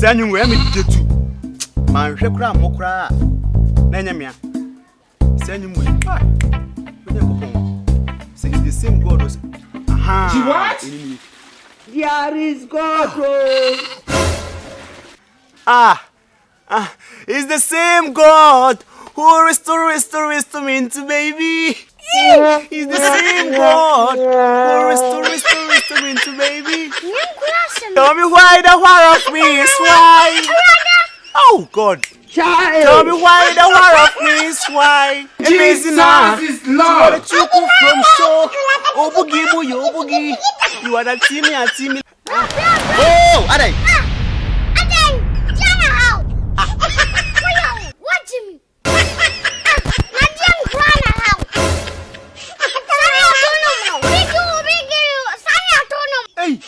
Say you wear me get to. Man, shekra mokra. Nanyamia. Say you wear. Say it's the same God as. Aha. What? There is God. It's the same God who restore me into baby. He's the same God who restore me into baby. Tell me why the war of me is why. Oh God. Child. Tell me why the war of me is why. Jesus is Lord. What you come from so. Obugi buyi obugi. You are the team. Oh, Adai. Hey!